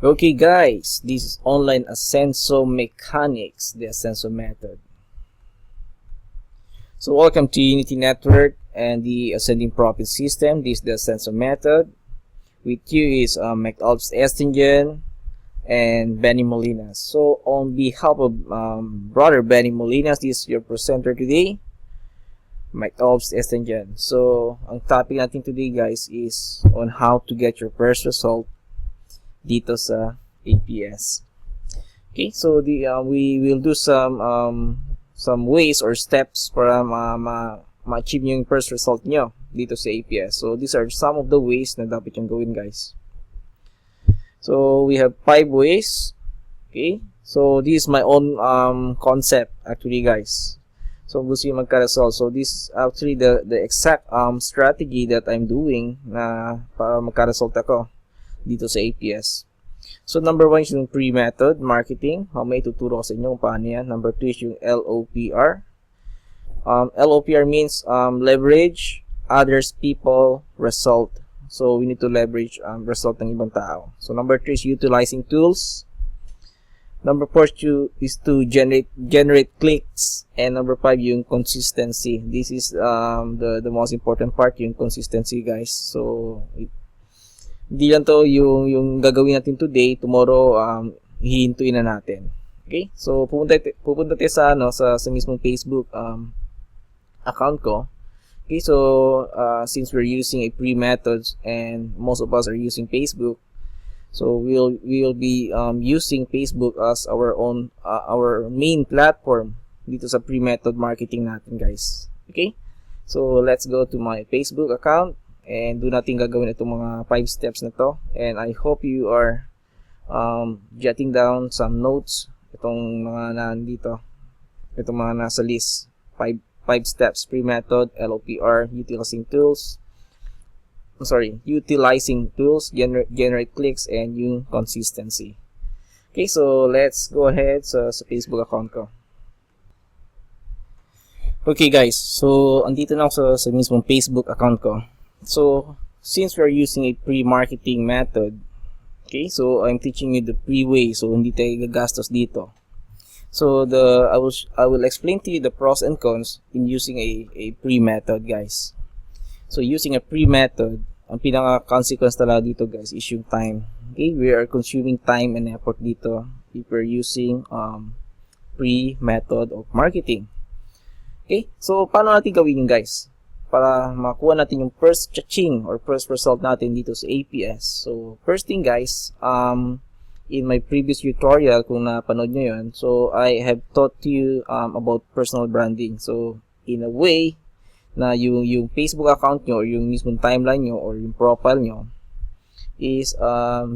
Okay guys, this is online Ascenso Mechanics, the Ascenso method. So welcome to Unity Network and the Ascending Profit System. This is the Ascenso method. With you is McAlps Estingen and Benny Molinas. So on behalf of brother Benny Molinas, this is your presenter today, McAlps Estingen. So ang topic natin today guys is on how to get your first result dito sa APS. Okay, so we will do some ways or steps para ma-achieve yung first result nyo dito sa APS. So these are some of the ways na dapat yung gawin guys. So we have 5 ways. Okay, so this is my own concept actually guys. So gusto yung magka-result. So this is actually the exact strategy that I'm doing na para magka-result ako dito sa APS. So number 1 is yung pre-method marketing. May tuturo ko sa inyo kung paano yan. Number 2 is yung LOPR. LOPR means leverage others, people, result. So we need to leverage result ng ibang tao. So number 3 is utilizing tools. Number 4 is to generate clicks. And number 5 yung consistency. This is the most important part, yung consistency guys. So hindi lang to yung gagawin natin today, tomorrow hihintuin na natin. Okay? So pupunta tayo sa mismong Facebook account ko. Okay, so since we're using a pre-methods and most of us are using Facebook, so we'll be using Facebook as our own our main platform dito sa pre-method marketing natin, guys. Okay? So let's go to my Facebook account. And doon natin gagawin itong mga 5 steps na to. And I hope you are jotting down some notes. Itong mga nandito. Itong mga nasa list. 5 steps. Pre-method, LOPR, utilizing tools. Utilizing tools, generate clicks, and yung consistency. Okay, so let's go ahead sa Facebook account ko. Okay guys, so andito na ako sa mismong Facebook account ko. So, since we are using a pre-marketing method, okay, so I'm teaching you the pre-way, so hindi tayo gagastos dito. So, I will explain to you the pros and cons in using a pre-method, guys. So, using a pre-method, ang pinaka-consequence talaga dito, guys, is yung time. Okay, we are consuming time and effort dito if we're using pre-method of marketing. Okay, so paano natin gawin yun, guys? Para makuha natin yung first cha-ching or first result natin dito sa APS. So, first thing guys, in my previous tutorial, kung napanood nyo yun, so I have taught you about personal branding. So, in a way, na yung Facebook account nyo or yung mismong timeline nyo or yung profile nyo is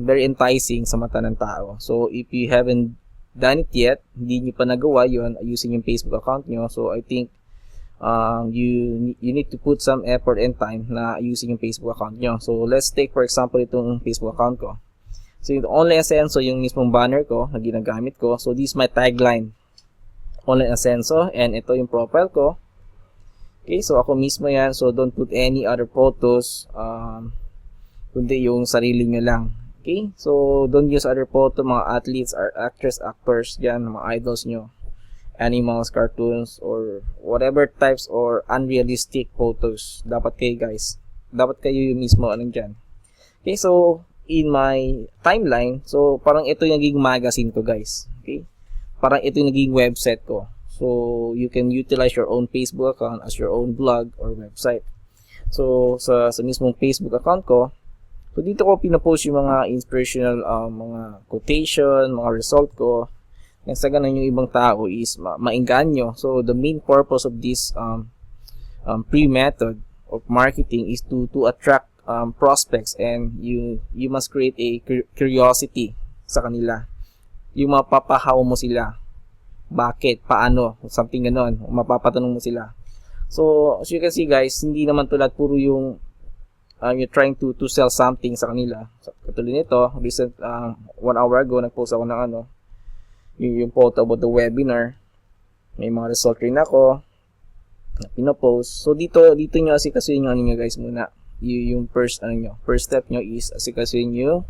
very enticing sa mata ng tao. So, if you haven't done it yet, hindi nyo pa nagawa yun using yung Facebook account nyo, so I think you need to put some effort and time na using yung Facebook account nyo. So, let's take for example itong Facebook account ko. So, yung Online Ascenso, yung mismong banner ko na ginagamit ko. So, this is my tagline. Online Ascenso. And ito yung profile ko. Okay, so ako mismo yan. So, don't put any other photos. Kundi yung sarili nyo lang. Okay, so don't use other photo, mga athletes, actors, yan, mga idols nyo. Animals, cartoons, or whatever types or unrealistic photos. Dapat kayo yung mismo dyan. Okay, so in my timeline, so parang ito yung naging magazine ko guys. Okay, parang ito yung naging website ko. So you can utilize your own Facebook account as your own blog or website. So sa mismong Facebook account ko, so dito ko pinapost yung mga inspirational mga quotation, mga result ko. Yung sa ganun yung ibang tao is maingganyo. So the main purpose of this pre-method of marketing is to attract prospects, and you must create a curiosity sa kanila. Yung mapapahaw mo sila. Bakit? Paano? Something ganon. Mapapatanong mo sila. So as you can see guys, hindi naman tulad puro yung you're trying to sell something sa kanila. So, katulad nito, recent 1 hour ago nagpost ako ng yung photo about the webinar. May mga result rin ako na pinopost. So dito nyo asikasuhin nyo guys muna. Yung first step nyo is asikasuhin yung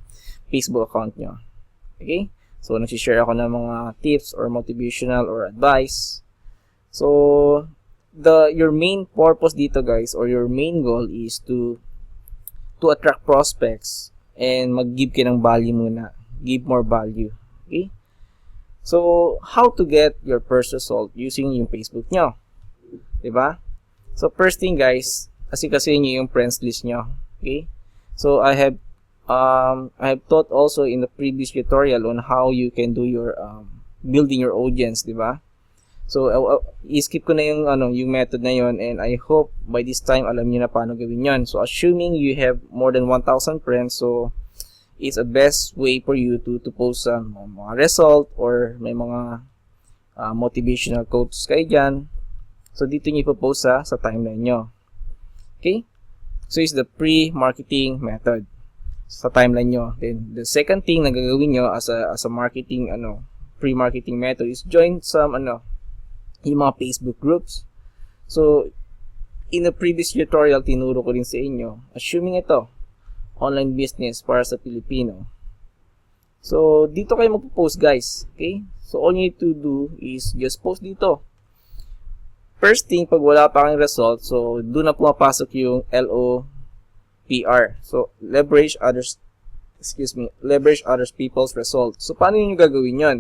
Facebook account nyo. Okay? So, nagsishare ako ng mga tips or motivational or advice. So, your main purpose dito guys, or your main goal is to attract prospects and mag-give ka ng value muna. Give more value. Okay? So, how to get your first result using yung Facebook nyo? Diba? So, first thing guys, asikasin nyo yung friends list nyo. Okay? So, I have taught also in the previous tutorial on how you can do your building your audience, di ba? So i-skip ko na yung yung method na yon, and I hope by this time alam niyo na paano gawin yon. So assuming you have more than 1,000 friends, so it's a best way for you to post mga result or may mga motivational quotes kayo dyan. So dito niyo ipo-post sa timeline nyo. Okay? So it's the pre-marketing method sa timeline nyo. Then the second thing na gagawin nyo as a marketing pre-marketing method is join some yung mga Facebook groups. So in the previous tutorial tinuro ko rin sa inyo, assuming ito online business para sa Pilipino. So dito kayo magpo-post guys, okay? So all you need to do is just post dito. First thing, pag wala pa kang result, so doon na pumapasok yung LOPR. So, leverage others people's result. So, paano nyo gagawin yon?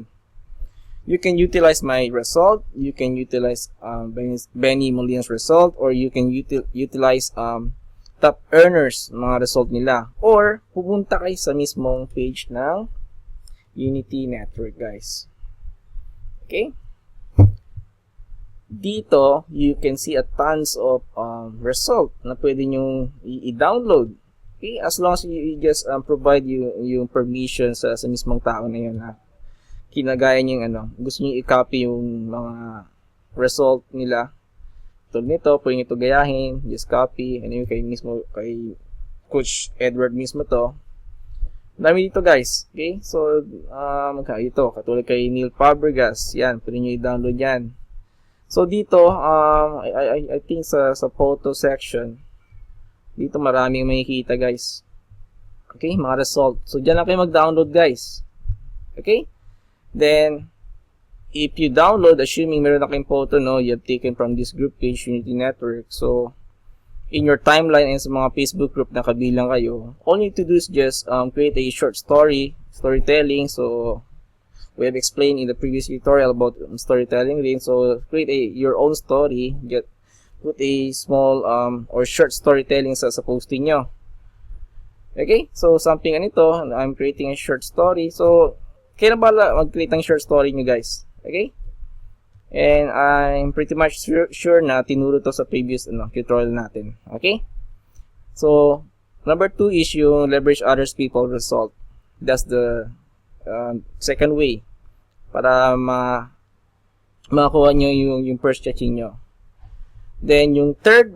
You can utilize my result, you can utilize Benny Molina's result, or you can utilize top earners, mga result nila. Or, pupunta kayo sa mismong page ng Unity Network, guys. Okay? Dito, you can see a tons of result na pwede nyo i-download. Okay? As long as you just provide yung permission sa mismong tao na yun, ha? Kinagaya nyo yung gusto nyo i-copy yung mga result nila. Tulad nito, pwede nyo ito gayahin, just copy, and yun kay kay Coach Edward mismo to. Dami dito guys. Okay? So, ito, katulad kay Neil Fabregas, yan, pwede nyo i-download yan. So dito, I think sa photo section, dito maraming makikita guys. Okay, mga result. So diyan lang kayo mag-download guys. Okay? Then, if you download, assuming meron na kayong photo, you have taken from this group page, Unity Network. So, in your timeline and sa mga Facebook group na kabilang kayo, all you need to do is just create a short storytelling. So, we have explained in the previous tutorial about storytelling rin. So create your own story, put a small or short storytelling sa posting nyo. Okay, so something ganito, I'm creating a short story. So kailan ba mag-create ng short story nyo guys? Okay, and I'm pretty much sure na tinuro to sa previous tutorial natin. Okay, so number 2 is yung leverage others people result. That's the second way para makakuha nyo yung first checking nyo. Then yung third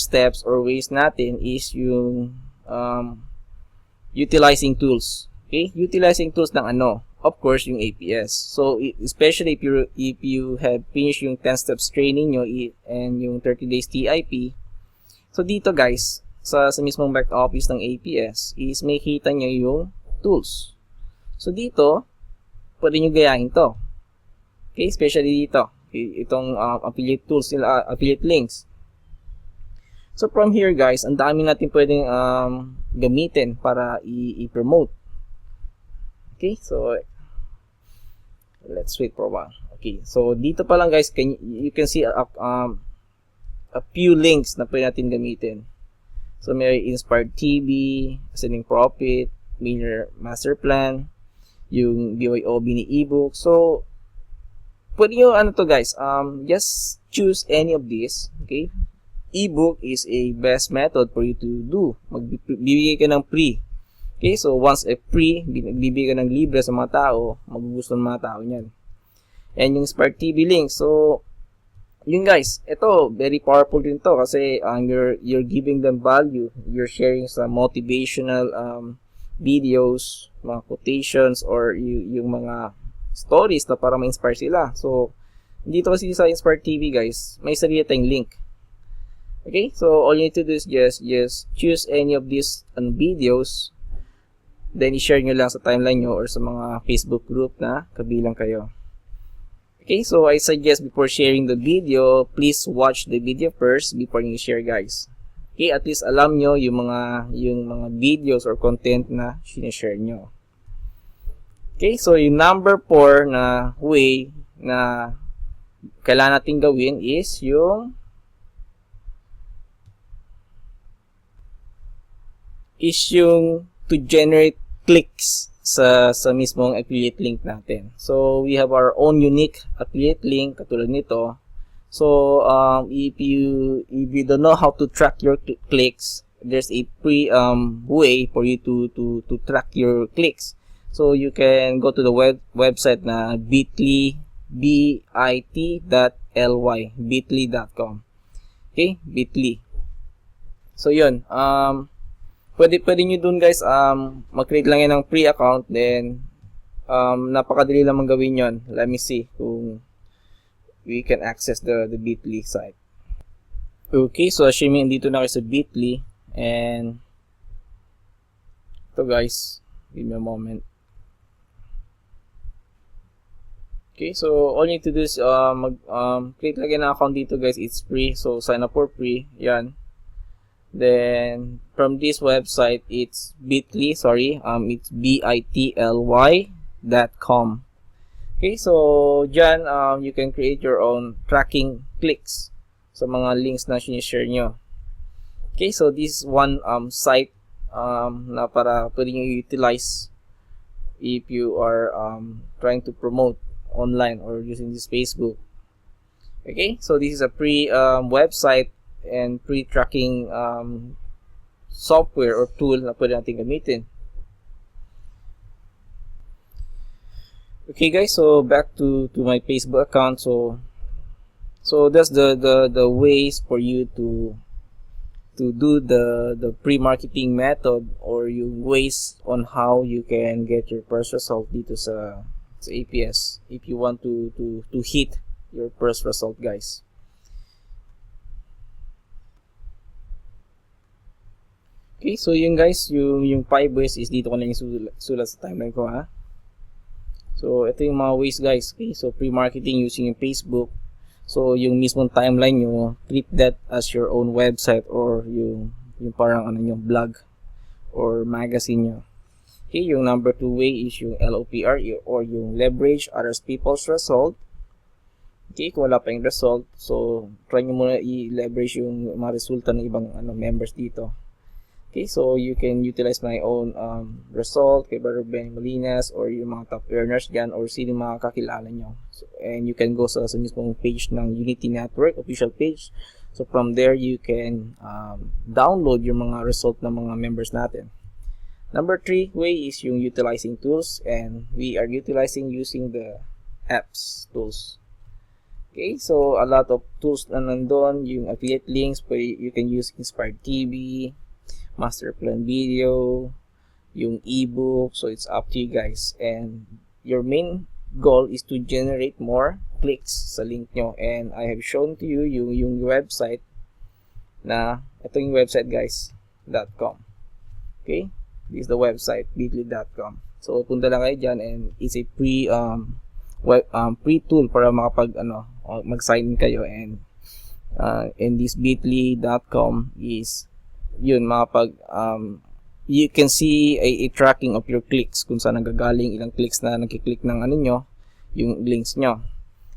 steps or ways natin is yung utilizing tools. Okay, utilizing tools ng of course yung APS. So especially if you have finished yung 10 steps training nyo and yung 30 days TIP, so dito guys sa mismong back office ng APS is may kita nyo yung tools. So dito, pwede nyo gayahin to. Okay, especially dito. Itong affiliate tools nila, affiliate links. So from here guys, ang dami natin pwedeng gamitin para i-promote. Okay, so let's wait for a while. Okay, so dito pa lang guys, you can see a few links na pwede natin gamitin. So may Inspired TV, Ascending Profit, Millionaire Master Plan, yung BYOB ni ebook. So pwede nyo to guys, just choose any of these. Okay, ebook is a best method for you to do. Magbibigay ka ng free. Okay, so once a free, bibigay ka ng libre sa mga tao, magugustuhan ng mga tao niyan. And yung Spark TV link, so yun guys, ito very powerful din to kasi you're giving them value, you're sharing some motivational videos, mga quotations, or yung mga stories na para ma-inspire sila. So dito kasi sa Inspire TV guys, may sarili tayong link. Okay, so all you need to do is just choose any of these videos, then i-share nyo lang sa timeline nyo or sa mga Facebook group na kabilang kayo. Okay, so I suggest before sharing the video, please watch the video first before you share, guys. Okay, at least alam nyo yung mga videos or content na sinishare nyo. Okay, so yung number 4 na way na kailangan natin gawin is yung to generate clicks sa mismong affiliate link natin. So we have our own unique affiliate link katulad nito. So if you don't know how to track your clicks, there's a free way for you to track your clicks. So you can go to the website na bit.ly bit.ly.com. Okay, bit.ly. So yun, pwede nyo dun, guys, mag-create lang yan ng free account, then napakadali lang gawin yon. Let me see kung we can access the bit.ly site. Okay, so assuming dito na kayo sa bit.ly, and ito, guys, give me a moment. Okay, so all you need to do is create lagi ng account dito, guys. It's free, so sign up for free. Yan. Then from this website, it's bit.ly, it's bit.ly.com. Okay, so dyan you can create your own tracking clicks sa mga links na sinishare nyo. Okay, so this is one site na para pwede nyo utilize if you are trying to promote online or using this Facebook. Okay, so this is a free website and free tracking software or tool na pwede natin gamitin. Okay, guys, so back to my Facebook account. So that's the ways for you to do the pre-marketing method, or yung ways on how you can get your first result dito sa APS if you want to hit your first result, guys. Okay, so yun, guys, yung 5 ways is dito ko na yung sulat sa timeline ko, ha. So ito yung mga ways, guys. Okay, so pre-marketing using yung Facebook. So yung mismong timeline nyo, treat that as your own website or yung parang yung blog or magazine nyo. Okay, yung number 2 way is yung LOPR or yung leverage others people's result. Okay, kung wala pa yung result, so try nyo muna i-leverage yung mga resulta ng ibang members dito. Okay, so you can utilize my own result kay Brother Benny Molinas or yung mga top earners dyan or sino mga kakilala nyo. So, and you can go sa mismong page ng Unity Network, official page. So from there, you can download yung mga result ng mga members natin. Number 3 way is yung utilizing tools, and we are utilizing using the apps tools. Okay, so a lot of tools na nandun, yung affiliate links, you can use Inspired TV, Master Plan Video, yung ebook, so it's up to you, guys. And your main goal is to generate more clicks sa link nyo, and I have shown to you yung website na, ito yung website, guys, .com. Okay, this is the website, bit.ly.com. So punta lang kayo dyan, and it's a free free tool para mag-sign in kayo, and this bit.ly.com is yun, you can see a tracking of your clicks, kung saan nagagaling, ilang clicks na nagkiklik ng nyo, yung links nyo.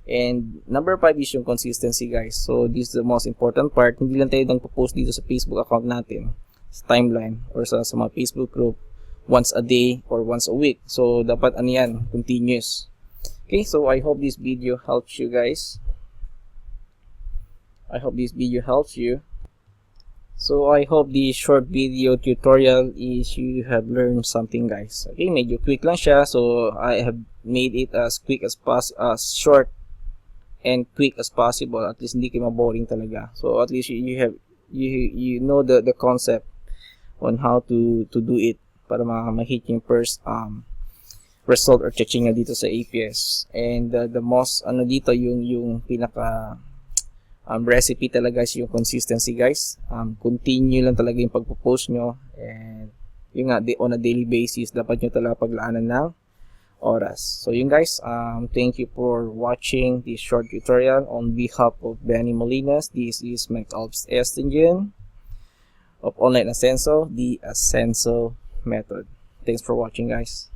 And number 5 is yung consistency, guys. So this is the most important part. Hindi lang tayo post dito sa Facebook account natin, sa timeline or sa mga Facebook group once a day or once a week. So dapat yan, continuous. Okay, so I hope this video helps you, guys. I hope this video helps you. So I hope the short video tutorial is you have learned something, guys. Okay, medyo quick lang siya, so I have made it as quick as short and quick as possible. At least hindi kayo maboring talaga. So at least you know the concept on how to do it para ma-hit yung first result or checking na dito sa APS. And the most dito yung pinaka recipe talaga is yung consistency, guys. Continue lang talaga yung pagpo-post nyo, and Yung nga, on a daily basis, dapat nyo talaga paglaanan ng oras. So yun guys, thank you for watching this short tutorial on behalf of Benny Molinas. This is McAlp's Engine of Online Ascenso, the Ascenso method. Thanks for watching guys.